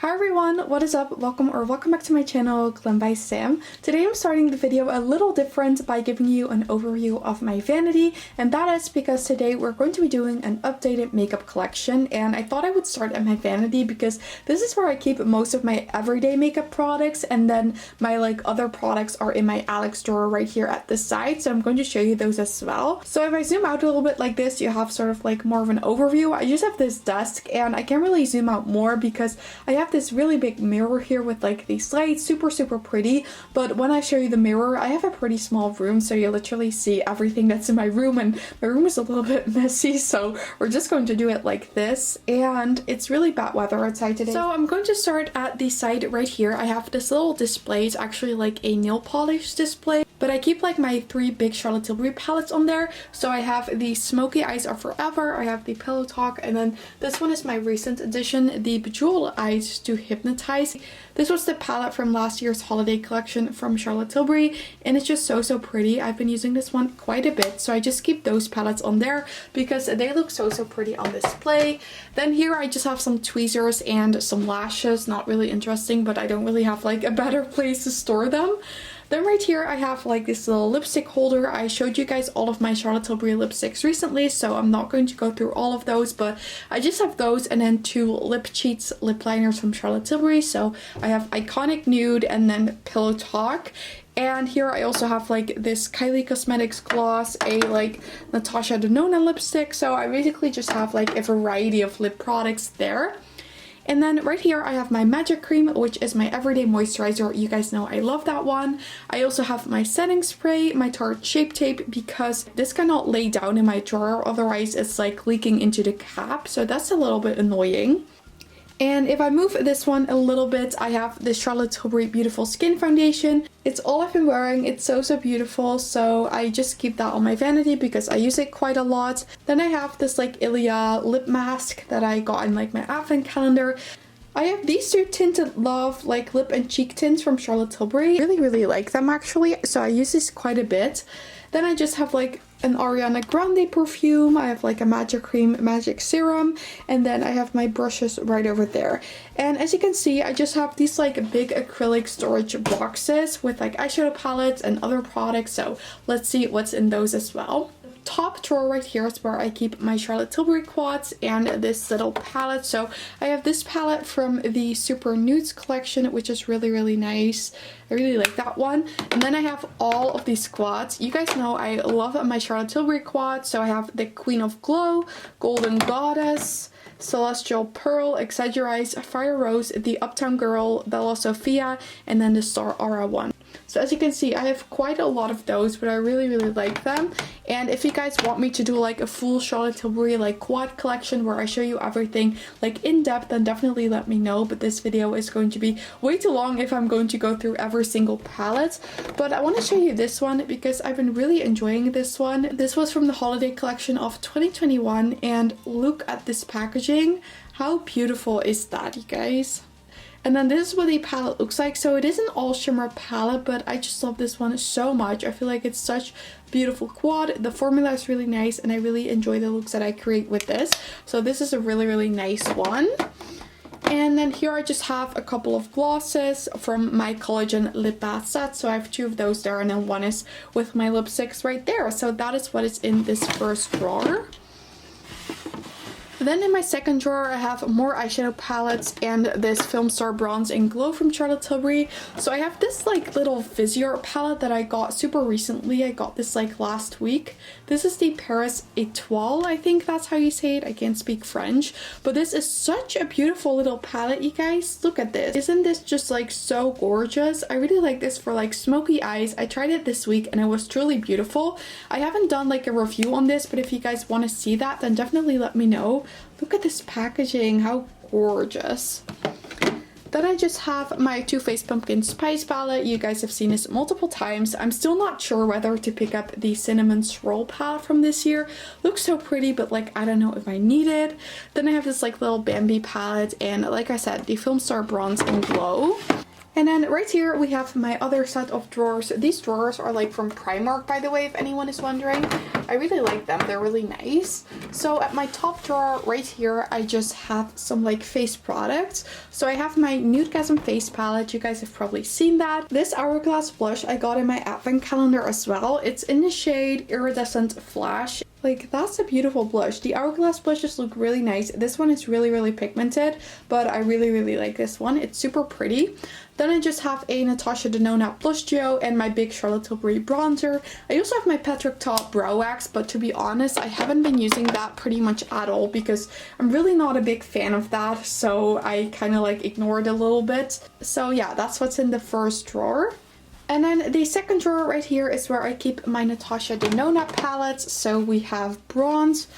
Hi everyone, what is up? Welcome back to my channel, Glam By Sam. Today I'm starting the video a little different by giving you an overview of my vanity, and that is because today we're going to be doing an updated makeup collection, and I thought I would start at my vanity because this is where I keep most of my everyday makeup products, and then my other products are in my Alex drawer right here at the side, so I'm going to show you those as well. So if I zoom out a little bit like this, you have sort of more of an overview. I just have this desk and I can't really zoom out more because I have this really big mirror here with these lights, super pretty, but when I show you the mirror, I have a pretty small room, so you literally see everything that's in my room, and my room is a little bit messy, so we're just going to do it like this. And it's really bad weather outside today, so I'm going to start at the side right here. I have this little display. It's actually like a nail polish display, but I keep my three big Charlotte Tilbury palettes on there. So I have the Smoky Eyes Are Forever, I have the Pillow Talk, and then this one is my recent addition, the Bejeweled Eyes to Hypnotize. This was the palette from last year's holiday collection from Charlotte Tilbury, and it's just so pretty. I've been using this one quite a bit, so I just keep those palettes on there because they look so pretty on display. Then here I just have some tweezers and some lashes. Not really interesting, but I don't really have a better place to store them. Then right here I have this little lipstick holder. I showed you guys all of my Charlotte Tilbury lipsticks recently, so I'm not going to go through all of those, but I just have those and then two Lip Cheats lip liners from Charlotte Tilbury. So I have Iconic Nude and then Pillow Talk. And here I also have this Kylie Cosmetics gloss, a Natasha Denona lipstick. So I basically just have a variety of lip products there. And then right here I have my Magic Cream, which is my everyday moisturizer. You guys know I love that one. I also have my setting spray, my Tarte Shape Tape, because this cannot lay down in my drawer, otherwise it's leaking into the cap, so that's a little bit annoying. And if I move this one a little bit, I have the Charlotte Tilbury Beautiful Skin Foundation. It's all I've been wearing. It's so beautiful, so I just keep that on my vanity because I use it quite a lot. Then I have this Ilia lip mask that I got in my advent calendar. I have these two Tinted Love lip and cheek tints from Charlotte Tilbury. I really like them actually, so I use this quite a bit. Then I just have an Ariana Grande perfume. I have a Magic Cream Magic Serum, and then I have my brushes right over there. And as you can see, I just have these big acrylic storage boxes with eyeshadow palettes and other products, so let's see what's in those as well. Top drawer right here is where I keep my Charlotte Tilbury quads and this little palette. So I have this palette from the Super Nudes collection, which is really nice. I really like that one. And then I have all of these quads. You guys know I love my Charlotte Tilbury quads. So I have the Queen of Glow, Golden Goddess, Celestial Pearl, Exaggerize, Fire Rose, the Uptown Girl, Bella Sophia, and then the Star Aura one. So as you can see, I have quite a lot of those, but I really like them. And if you guys want me to do a full Charlotte Tilbury quad collection where I show you everything in depth, then definitely let me know. But this video is going to be way too long if I'm going to go through every single palette. But I want to show you this one because I've been really enjoying this one. This was from the holiday collection of 2021, and look at this packaging. How beautiful is that, you guys? And then this is what the palette looks like. So it is an all shimmer palette, but I just love this one so much. I feel like it's such a beautiful quad. The formula is really nice, and I really enjoy the looks that I create with this. So this is a really nice one. And then here I just have a couple of glosses from my Collagen Lip Bath set. So I have two of those there, and then one is with my lipsticks right there. So that is what is in this first drawer. Then in my second drawer I have more eyeshadow palettes and this Film Star Bronze and Glow from Charlotte Tilbury. So I have this little Vizier palette that I got super recently. I got this last week. This is the Paris Etoile, I think that's how you say it. I can't speak French, but this is such a beautiful little palette, you guys. Look at this. Isn't this just so gorgeous? I really like this for smoky eyes. I tried it this week and it was truly beautiful. I haven't done a review on this, but if you guys want to see that, then definitely let me know. Look at this packaging, how gorgeous. Then I just have my Too Faced Pumpkin Spice palette. You guys have seen this multiple times. I'm still not sure whether to pick up the Cinnamon Swirl palette from this year. Looks so pretty, but I don't know if I need it. Then I have this little Bambi palette, and like I said, the Film Star Bronze and Glow. And then right here we have my other set of drawers. These drawers are like from Primark, by the way, if anyone is wondering. I really like them. They're really nice. So at my top drawer right here, I just have some like face products. So I have my Nudegasm face palette. You guys have probably seen that. This Hourglass blush I got in my advent calendar as well. It's in the shade Iridescent Flash. Like, that's a beautiful blush. The Hourglass blushes look really nice. This one is really pigmented, but I really like this one. It's super pretty. Then I just have a Natasha Denona blush duo and my big Charlotte Tilbury bronzer. I also have my Patrick Ta brow wax, but to be honest, I haven't been using that pretty much at all because I'm really not a big fan of that, so I kind of like ignore it a little bit. So yeah, that's what's in the first drawer. And then the second drawer right here is where I keep my Natasha Denona palettes. So we have bronze,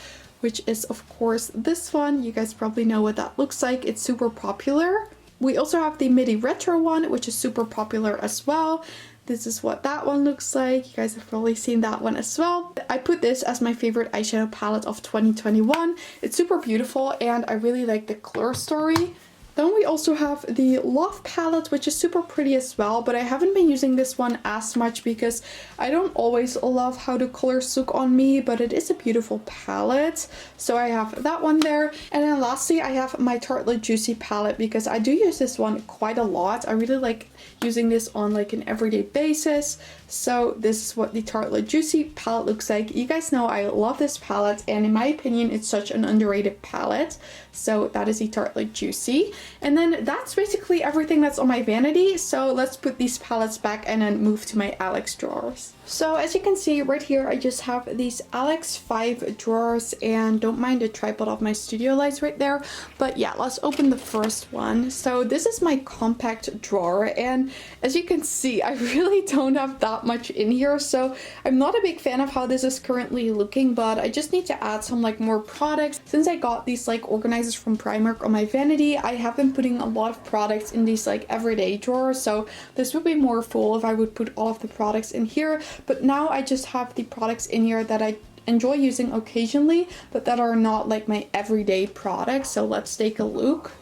which is of course this one. You guys probably know what that looks like. It's super popular. We also have the Midi Retro one, which is super popular as well. This is what that one looks like. You guys have probably seen that one as well. I put this as my favorite eyeshadow palette of 2021. It's super beautiful and I really like the color story. Then we also have the Love palette, which is super pretty as well, but I haven't been using this one as much because I don't always love how the colors look on me, but it is a beautiful palette. So I have that one there. And then lastly, I have my Tartelette Juicy palette because I do use this one quite a lot. I really like using this on like an everyday basis. So this is what the Tartelette Juicy palette looks like. You guys know I love this palette and in my opinion it's such an underrated palette. So that is the Tartelette Juicy. And then that's basically everything that's on my vanity. So let's put these palettes back and then move to my Alex drawers. So as you can see right here, I just have these Alex 5 drawers and don't mind the tripod of my studio lights right there. But yeah, let's open the first one. So this is my compact drawer and as you can see, I really don't have that much in here. So I'm not a big fan of how this is currently looking, but I just need to add some like more products. Since I got these like organizers from Primark on my vanity, I have been putting a lot of products in these like everyday drawers. So this would be more full if I would put all of the products in here. But now I just have the products in here that I enjoy using occasionally, but that are not like my everyday products. So let's take a look.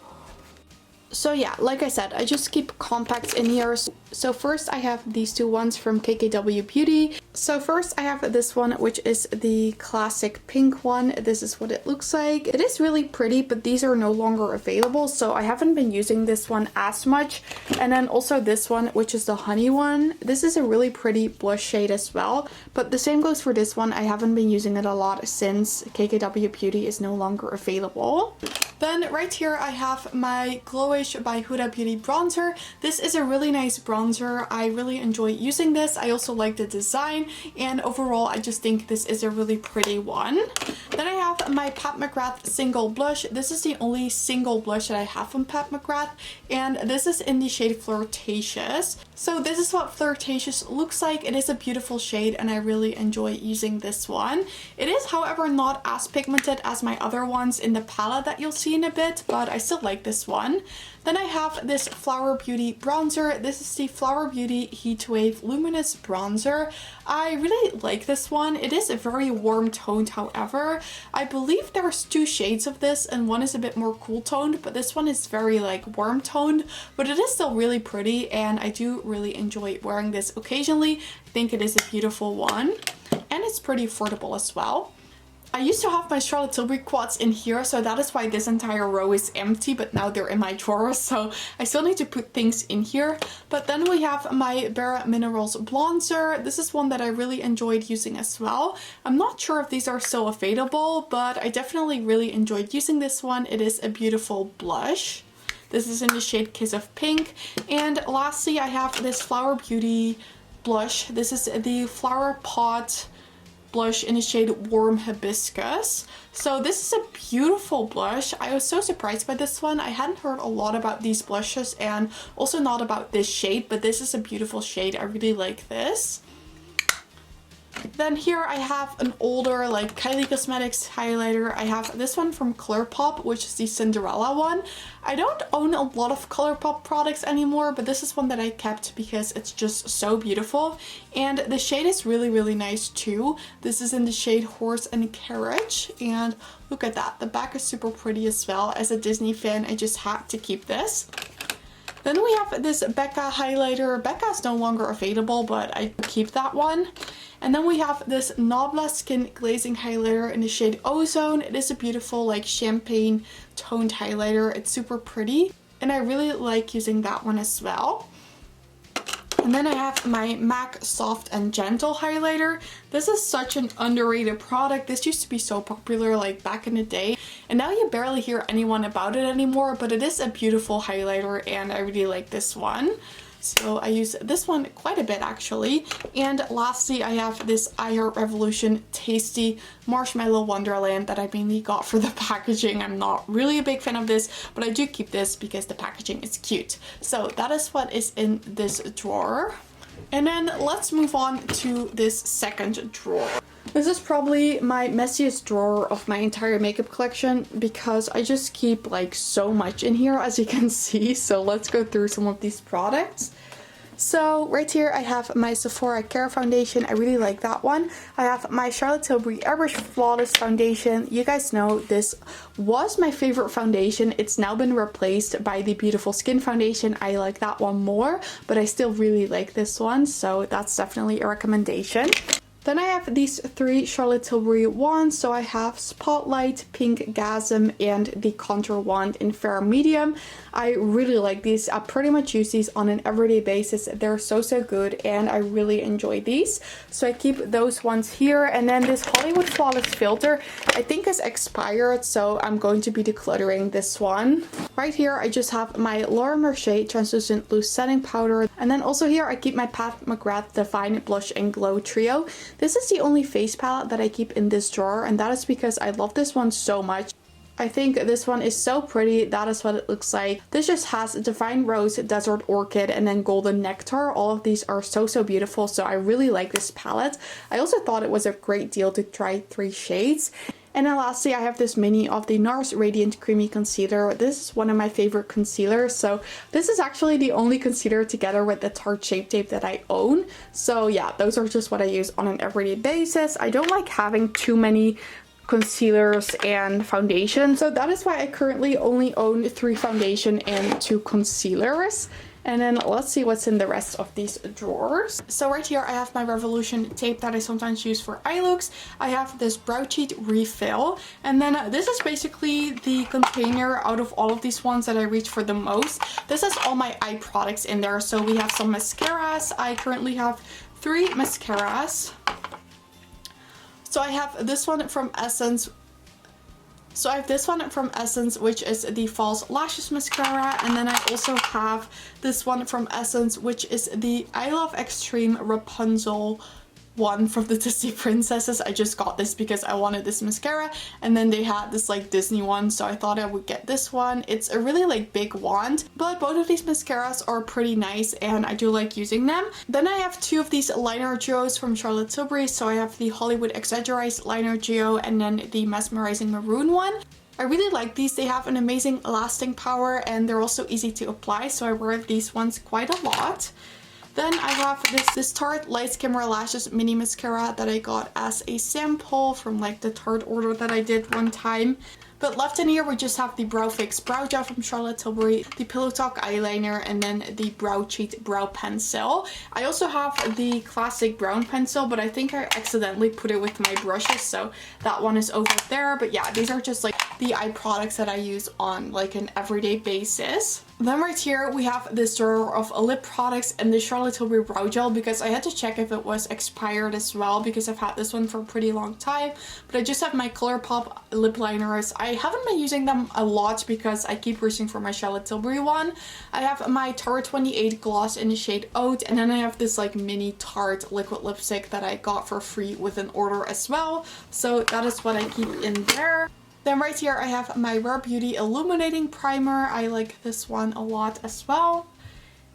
So yeah, like I said, I just keep compacts in here. So first I have these two ones from KKW Beauty. So first I have this one, which is the classic pink one. This is what it looks like. It is really pretty, but these are no longer available, so I haven't been using this one as much. And then also this one, which is the honey one. This is a really pretty blush shade as well, but the same goes for this one. I haven't been using it a lot since KKW Beauty is no longer available. Then right here I have my Glowish by Huda Beauty bronzer. This is a really nice bronzer. I really enjoy using this. I also like the design and overall I just think this is a really pretty one. Then I have my Pat McGrath single blush. This is the only single blush that I have from Pat McGrath and this is in the shade Flirtatious. So this is what Flirtatious looks like. It is a beautiful shade and I really enjoy using this one. It is however not as pigmented as my other ones in the palette that you'll see in a bit, but I still like this one. Then I have this Flower Beauty bronzer. This is the Flower Beauty Heatwave Luminous Bronzer. I really like this one. It is a very warm toned, however. I believe there's two shades of this and one is a bit more cool toned, but this one is very like warm toned, but it is still really pretty and I do really enjoy wearing this occasionally. I think it is a beautiful one and it's pretty affordable as well. I used to have my Charlotte Tilbury quads in here, so that is why this entire row is empty, but now they're in my drawers, so I still need to put things in here. But then we have my Bare Minerals bronzer. This is one that I really enjoyed using as well. I'm not sure if these are still available, but I definitely really enjoyed using this one. It is a beautiful blush. This is in the shade Kiss of Pink. And lastly, I have this Flower Beauty blush. This is the Flower Pot blush in the shade Warm Hibiscus. So this is a beautiful blush. I was so surprised by this one. I hadn't heard a lot about these blushes and also not about this shade, but this is a beautiful shade. I really like this. Then here I have an older like Kylie Cosmetics highlighter. I have this one from ColourPop, which is the Cinderella one. I don't own a lot of ColourPop products anymore, but this is one that I kept because it's just so beautiful. And the shade is really nice too. This is in the shade Horse and Carriage. And look at that. The back is super pretty as well. As a Disney fan, I just had to keep this. Then we have this Becca highlighter. Becca is no longer available, but I keep that one. And then we have this Nabla Skin Glazing Highlighter in the shade Ozone. It is a beautiful like champagne toned highlighter. It's super pretty and I really like using that one as well. And then I have my MAC Soft and Gentle highlighter. This is such an underrated product. This used to be so popular like back in the day. And now you barely hear anyone about it anymore, but it is a beautiful highlighter and I really like this one. So I use this one quite a bit actually. And lastly, I have this I Heart Revolution Tasty Marshmallow Wonderland that I mainly got for the packaging. I'm not really a big fan of this, but I do keep this because the packaging is cute. So that is what is in this drawer. And then let's move on to this second drawer. This is probably my messiest drawer of my entire makeup collection because I just keep like so much in here, as you can see. So let's go through some of these products. So right here I have my Sephora Care Foundation. I really like that one. I have my Charlotte Tilbury Airbrush Flawless Foundation. You guys know this was my favorite foundation. It's now been replaced by the Beautiful Skin Foundation. I like that one more, but I still really like this one. So that's definitely a recommendation. Then I have these three Charlotte Tilbury wands. So I have Spotlight, Pink Gasm, and the Contour Wand in Fair Medium. I really like these. I pretty much use these on an everyday basis. They're so good and I really enjoy these. So I keep those ones here. And then this Hollywood Flawless filter I think is expired, so I'm going to be decluttering this one. Right here I just have my Laura Mercier Translucent Loose Setting Powder. And then also here I keep my Pat McGrath Define Blush and Glow Trio. This is the only face palette that I keep in this drawer, and that is because I love this one so much. I think this one is so pretty. That is what it looks like. This just has Divine Rose, Desert Orchid, and then Golden Nectar. All of these are so beautiful, so I really like this palette. I also thought it was a great deal to try 3 shades. And then lastly, I have this mini of the NARS Radiant Creamy Concealer. This is one of my favorite concealers. So this is actually the only concealer together with the Tarte Shape Tape that I own. So yeah, those are just what I use on an everyday basis. I don't like having too many concealers and foundation, so that is why I currently only own 3 foundation and 2 concealers. And then let's see what's in the rest of these drawers. So right here I have my Revolution tape that I sometimes use for eye looks. I have this brow cheat refill, and then this is basically the container out of all of these ones that I reach for the most. This has all my eye products in there. So we have some mascaras. I currently have 3 mascaras. So I have this one from Essence. Which is the False Lashes Mascara. And then I also have this one from Essence, which is the I Love Extreme Rapunzel one from the Disney Princesses. I just got this because I wanted this mascara, and then they had this like Disney one, so I thought I would get this one. It's a really like big wand, but both of these mascaras are pretty nice and I do like using them. Then I have 2 of these liner duos from Charlotte Tilbury. So I have the Hollywood Exaggerate liner duo and then the Mesmerizing Maroon one. I really like these. They have an amazing lasting power and they're also easy to apply, so I wear these ones quite a lot. Then I have this Tarte Light Skimmer Lashes mini mascara that I got as a sample from like the Tarte order that I did one time. But left in here we just have the Brow Fix Brow Gel from Charlotte Tilbury, the Pillow Talk eyeliner, and then the Brow Cheat Brow Pencil. I also have the classic brown pencil, but I think I accidentally put it with my brushes, so that one is over there. But yeah, these are just like the eye products that I use on like an everyday basis. Then right here we have this drawer of lip products and the Charlotte Tilbury Brow Gel, because I had to check if it was expired as well because I've had this one for a pretty long time. But I just have my ColourPop lip liners. I haven't been using them a lot because I keep reaching for my Charlotte Tilbury one. I have my Tarte 28 gloss in the shade Oat, and then I have this like mini Tarte liquid lipstick that I got for free with an order as well. So that is what I keep in there. Then right here I have my Rare Beauty Illuminating Primer. I like this one a lot as well.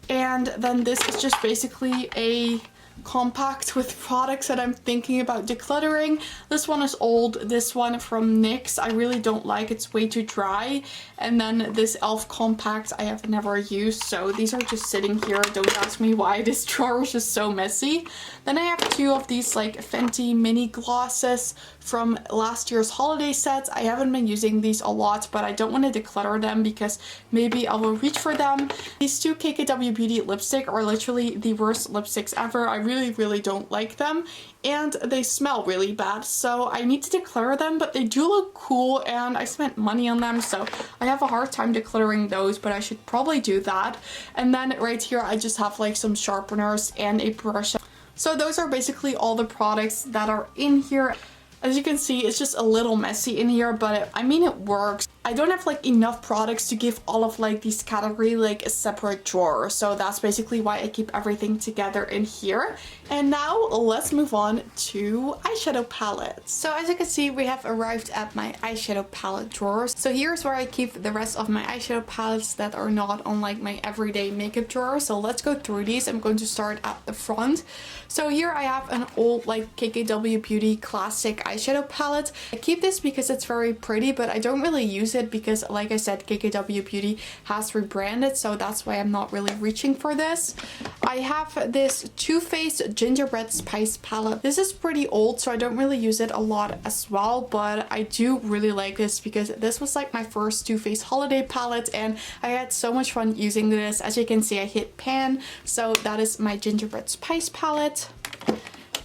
And then this is just basically a compact with products that I'm thinking about decluttering. This one is old. This one from NYX I really don't like. It's way too dry. And then this e.l.f. compact I have never used, so these are just sitting here. Don't ask me why. This drawer is just so messy. Then I have two of these like Fenty mini glosses from last year's holiday sets. I haven't been using these a lot, but I don't want to declutter them because maybe I will reach for them. These two KKW Beauty lipstick are literally the worst lipsticks ever. I really don't like them, and they smell really bad, so I need to declutter them, but they do look cool and I spent money on them, so I have a hard time decluttering those, but I should probably do that. And then right here I just have like some sharpeners and a brush. So those are basically all the products that are in here. As you can see, it's just a little messy in here, but I mean, it works. I don't have like enough products to give all of like these category like a separate drawer, so that's basically why I keep everything together in here. And now let's move on to eyeshadow palettes. So as you can see, we have arrived at my eyeshadow palette drawer. So here's where I keep the rest of my eyeshadow palettes that are not on like my everyday makeup drawer. So let's go through these. I'm going to start at the front. So here I have an old like KKW Beauty classic eyeshadow palette. I keep this because it's very pretty, but I don't really use it because, like I said, KKW Beauty has rebranded, so that's why I'm not really reaching for this. I have this Too Faced Gingerbread Spice palette. This is pretty old, so I don't really use it a lot as well, but I do really like this because this was like my first Too Faced holiday palette and I had so much fun using this. As you can see, I hit pan, so that is my Gingerbread Spice palette.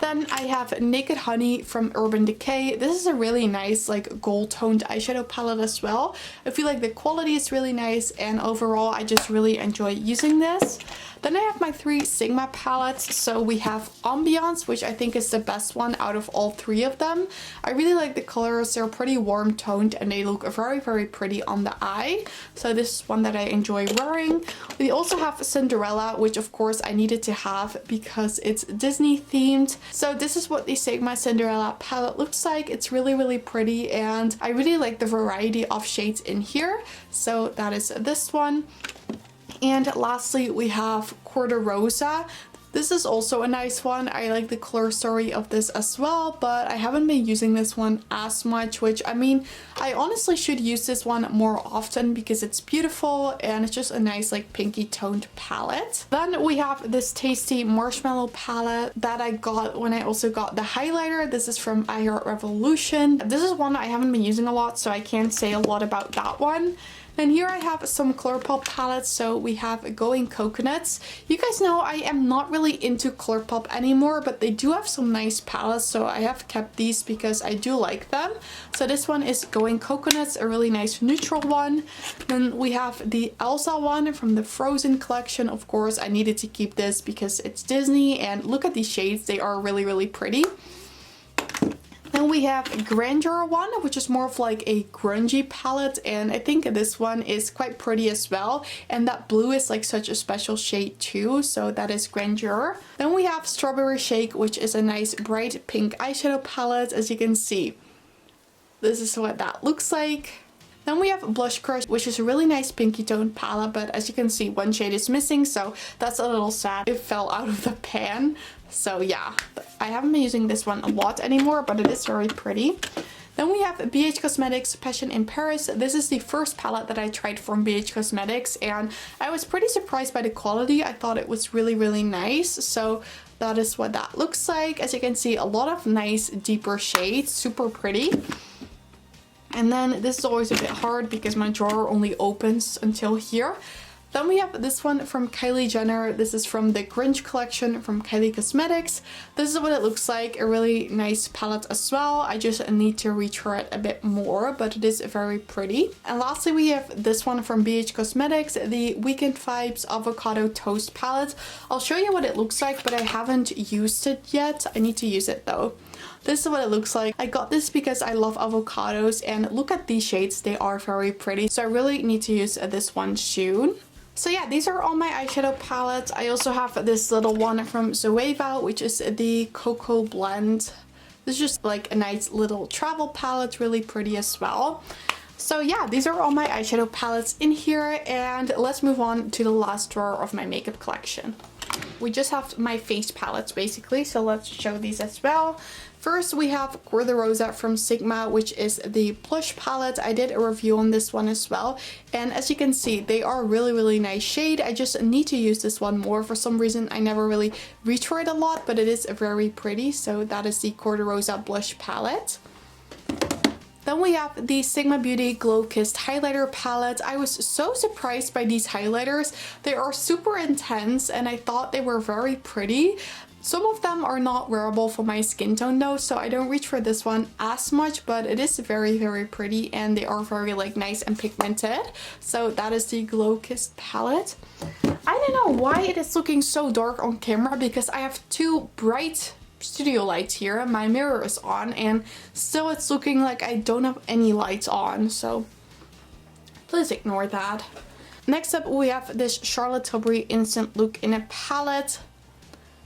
Then I have Naked Honey from Urban Decay. This is a really nice like gold toned eyeshadow palette as well. I feel like the quality is really nice and overall I just really enjoy using this. Then I have my three Sigma palettes. So we have Ambiance, which I think is the best one out of all three of them. I really like the colors. They're pretty warm toned and they look very pretty on the eye. So this is one that I enjoy wearing. We also have Cinderella, which of course I needed to have because it's Disney themed. So this is what the Sigma Cinderella palette looks like. It's really pretty and I really like the variety of shades in here. So that is this one. And lastly, we have Quarter Rosa. This is also a nice one. I like the color story of this as well, but I haven't been using this one as much, which I mean, I honestly should use this one more often because it's beautiful and it's just a nice like pinky toned palette. Then we have this tasty marshmallow palette that I got when I also got the highlighter. This is from I Heart Revolution. This is one I haven't been using a lot, so I can't say a lot about that one. And here I have some ColourPop palettes. So we have Going Coconuts. You guys know I am not really into ColourPop anymore, but they do have some nice palettes, so I have kept these because I do like them. So this one is Going Coconuts, a really nice neutral one. Then we have the Elsa one from the Frozen collection. Of course, I needed to keep this because it's Disney, and look at these shades. They are really pretty. Then we have Grandeur one, which is more of like a grungy palette, and I think this one is quite pretty as well. And that blue is like such a special shade too, so that is Grandeur. Then we have Strawberry Shake, which is a nice bright pink eyeshadow palette. As you can see, this is what that looks like. Then we have Blush Crush, which is a really nice pinky toned palette, but as you can see, one shade is missing, so that's a little sad. It fell out of the pan. So yeah, I haven't been using this one a lot anymore, but it is very pretty. Then we have BH Cosmetics Passion in Paris. This is the first palette that I tried from BH Cosmetics, and I was pretty surprised by the quality. I thought it was really nice. So that is what that looks like. As you can see, a lot of nice deeper shades, super pretty. And then this is always a bit hard because my drawer only opens until here. Then we have this one from Kylie Jenner. This is from the Grinch collection from Kylie Cosmetics. This is what it looks like, a really nice palette as well. I just need to reach for it a bit more, but it is very pretty. And lastly, we have this one from BH Cosmetics, the Weekend Vibes Avocado Toast palette. I'll show you what it looks like, but I haven't used it yet. I need to use it though. This is what it looks like. I got this because I love avocados, and look at these shades. They are very pretty. So I really need to use this one soon. So yeah, these are all my eyeshadow palettes. I also have this little one from Zoeva, which is the Cocoa Blend. This is just like a nice little travel palette, really pretty as well. So yeah, these are all my eyeshadow palettes in here, and let's move on to the last drawer of my makeup collection. we just have my face palettes basically, so let's show these as well. First we have Gorda Rosa from Sigma, which is the blush palette. I did a review on this one as well, and as you can see, they are really nice shade. I just need to use this one more. For some reason I never really reach for it a lot, but it is very pretty. So that is the Gorda Rosa blush palette. Then we have the Sigma Beauty Glow Kissed highlighter palette. I was so surprised by these highlighters. They are super intense and I thought they were very pretty. Some of them are not wearable for my skin tone though, so I don't reach for this one as much, but it is very pretty and they are very like nice and pigmented. So that is the Glow Kissed palette. I don't know why it is looking so dark on camera, because I have two bright studio lights here. My mirror is on and still it's looking like I don't have any lights on, so please ignore that. Next up we have this Charlotte Tilbury Instant Look in a palette.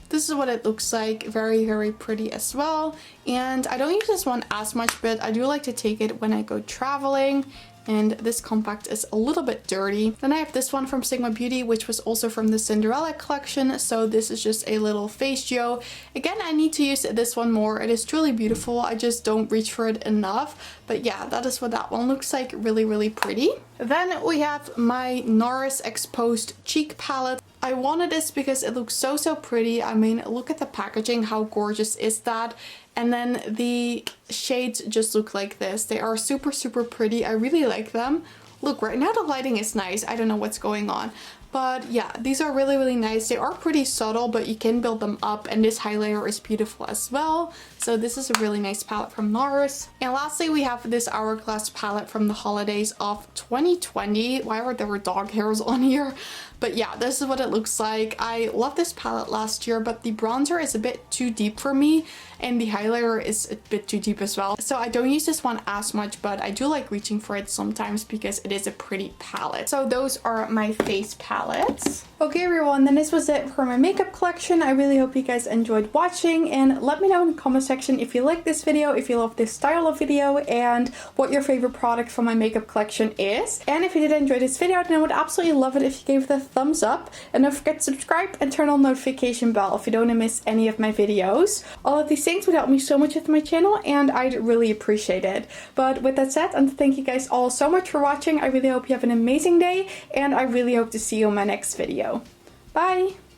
This is what it looks like, very pretty as well. And I don't use this one as much, but I do like to take it when I go traveling. And this compact is a little bit dirty. Then I have this one from Sigma Beauty, which was also from the Cinderella collection. So this is just a little face gel. Again, I need to use this one more. It is truly beautiful. I just don't reach for it enough. But yeah, that is what that one looks like. Really pretty. Then we have my NARS Exposed Cheek Palette. I wanted this because it looks so pretty. I mean, look at the packaging. How gorgeous is that? And then the shades just look like this. They are super pretty. I really like them. Look, right now the lighting is nice. I don't know what's going on. But yeah, these are really nice. They are pretty subtle, but you can build them up. And this highlighter is beautiful as well. So this is a really nice palette from NARS. And lastly, we have this Hourglass palette from the holidays of 2020. Why are there dog hairs on here? But yeah, this is what it looks like. I love this palette last year, but the bronzer is a bit too deep for me. And the highlighter is a bit too deep as well. So I don't use this one as much, but I do like reaching for it sometimes because it is a pretty palette. So those are my face palettes. Okay everyone, then this was it for my makeup collection. I really hope you guys enjoyed watching, and let me know in the comment section if you like this video, if you love this style of video, and what your favorite product from my makeup collection is. And if you did enjoy this video, then I would absolutely love it if you gave it a thumbs up. And don't forget to subscribe and turn on the notification bell if you don't want to miss any of my videos. All of these things would help me so much with my channel and I'd really appreciate it. But with that said, and thank you guys all so much for watching. I really hope you have an amazing day and I really hope to see you in my next video. Bye!